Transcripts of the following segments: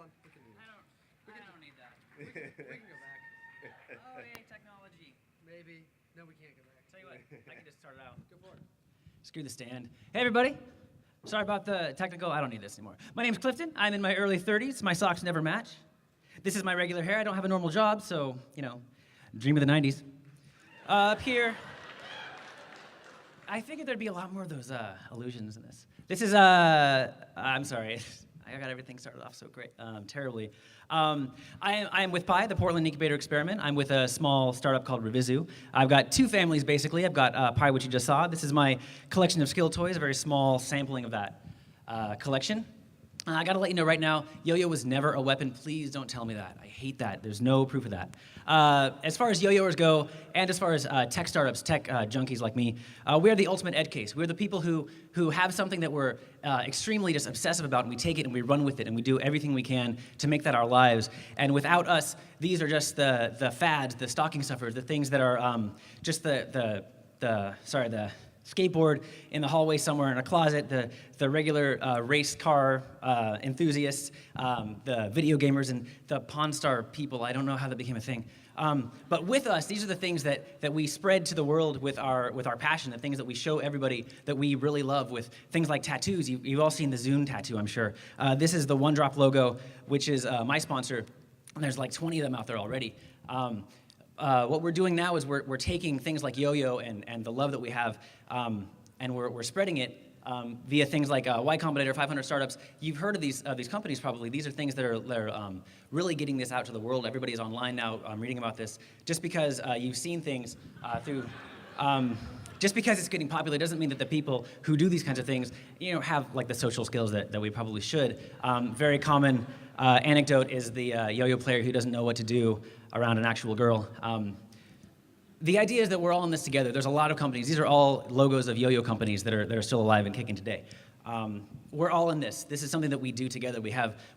on. We can do this. I don't need that. We can go back. Oh, yay, technology. Maybe. No, we can't go back. Tell you what, I can just start it out. Go for it. Screw the stand. Hey, everybody. Sorry about the technical. I don't need this anymore. My name's Clifton. I'm in my early 30s. My socks never match. This is my regular hair. I don't have a normal job, so, dream of the 90s. Up here, I figured there'd be a lot more of those illusions in this. This is, I'm sorry. I got everything started off so great, terribly. I am with Pi, the Portland Incubator Experiment. I'm with a small startup called Revizu. I've got two families, basically. I've got Pi, which you just saw. This is my collection of skill toys, a very small sampling of that collection. I gotta let you know right now, yo-yo was never a weapon. Please don't tell me that. I hate that. There's no proof of that. As far as yo-yoers go, and as far as tech startups, tech junkies like me, we're the ultimate ed case. We're the people who have something that we're extremely just obsessive about, and we take it and we run with it, and we do everything we can to make that our lives. And without us, these are just the fads, the stocking stuffers, the things that are just the skateboard in the hallway somewhere in a closet, the regular race car enthusiasts, the video gamers, and the Pawn Star people. I don't know how that became a thing. But with us, these are the things that we spread to the world with our passion, the things that we show everybody that we really love with things like tattoos. You've all seen the Zune tattoo, I'm sure. This is the One Drop logo, which is my sponsor. And there's like 20 of them out there already. What we're doing now is we're taking things like yo-yo and the love that we have, and we're spreading it via things like Y Combinator, 500 Startups. You've heard of these companies probably. These are things that are really getting this out to the world. Everybody's online now reading about this. Just because you've seen things through... just because it's getting popular doesn't mean that the people who do these kinds of things, have like the social skills that we probably should. Very common anecdote is the yo-yo player who doesn't know what to do around an actual girl. The idea is that we're all in this together. There's a lot of companies. These are all logos of yo-yo companies that are still alive and kicking today. We're all in this. This is something that we do together. We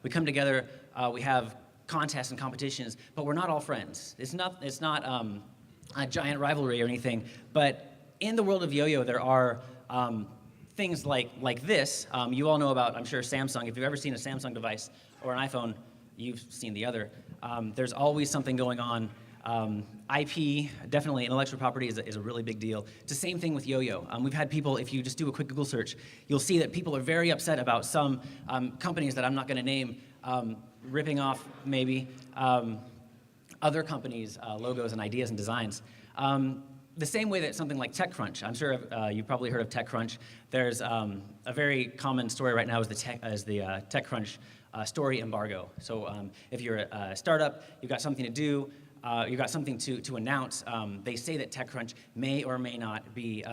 come together. We have contests and competitions, but we're not all friends. It's not a giant rivalry or anything. But in the world of yo-yo, there are things like this. You all know about, I'm sure, Samsung. If you've ever seen a Samsung device or an iPhone, you've seen the other. There's always something going on. IP, definitely intellectual property is a really big deal. It's the same thing with yo-yo. We've had people, if you just do a quick Google search, you'll see that people are very upset about some companies that I'm not going to name ripping off maybe other companies' logos and ideas and designs. The same way that something like TechCrunch, I'm sure you've probably heard of TechCrunch. There's a very common story right now is the TechCrunch story embargo. So if you're a startup, you've got something to do, you've got something to announce, they say that TechCrunch may or may not be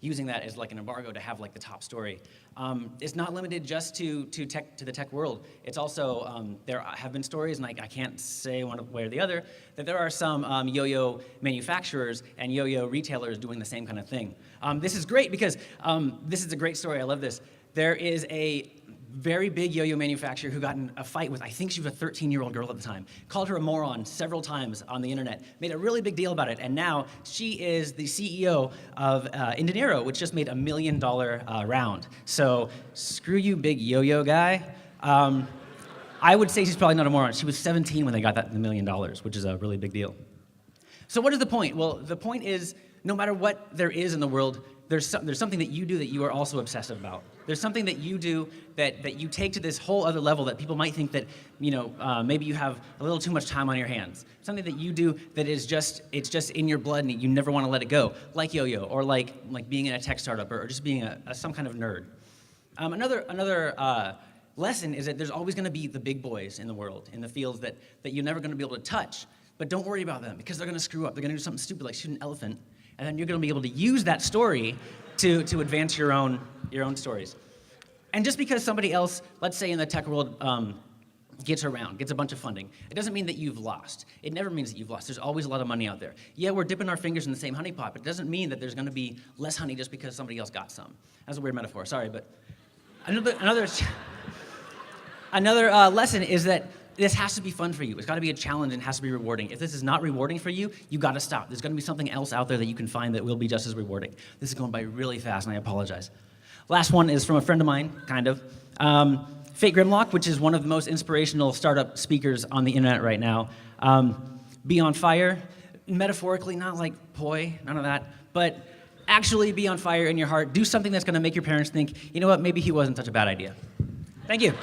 using that as like an embargo to have like the top story. It's not limited just to the tech world. It's also, there have been stories, and I can't say one way or the other, that there are some yo-yo manufacturers and yo-yo retailers doing the same kind of thing. This is great because this is a great story. I love this. There is a very big yo-yo manufacturer who got in a fight with, I think she was a 13-year-old girl at the time, called her a moron several times on the internet, made a really big deal about it, and now she is the CEO of Combinator, which just made $1 million round. So screw you, big yo-yo guy. I would say she's probably not a moron. She was 17 when they got that $1 million, which is a really big deal. So what is the point? Well, the point is, no matter what there is in the world, there's something that you do that you are also obsessive about. There's something that you do that you take to this whole other level that people might think that, maybe you have a little too much time on your hands. Something that you do that is just in your blood and you never want to let it go, like yo-yo, or like being in a tech startup, or just being some kind of nerd. Another lesson is that there's always going to be the big boys in the world, in the fields that you're never going to be able to touch. But don't worry about them, because they're going to screw up. They're going to do something stupid like shoot an elephant, and then you're going to be able to use that story to advance your own stories. And just because somebody else, let's say in the tech world, gets a bunch of funding, it doesn't mean that you've lost. It never means that you've lost. There's always a lot of money out there. Yeah, we're dipping our fingers in the same honey pot, but it doesn't mean that there's going to be less honey just because somebody else got some. That's a weird metaphor, sorry, but another lesson is that this has to be fun for you. It's got to be a challenge and has to be rewarding. If this is not rewarding for you, you got to stop. There's going to be something else out there that you can find that will be just as rewarding. This is going by really fast, and I apologize. Last one is from a friend of mine, kind of. Fate Grimlock, which is one of the most inspirational startup speakers on the internet right now. Be on fire, metaphorically, not like poi, none of that, but actually be on fire in your heart. Do something that's going to make your parents think, you know what, maybe he wasn't such a bad idea. Thank you.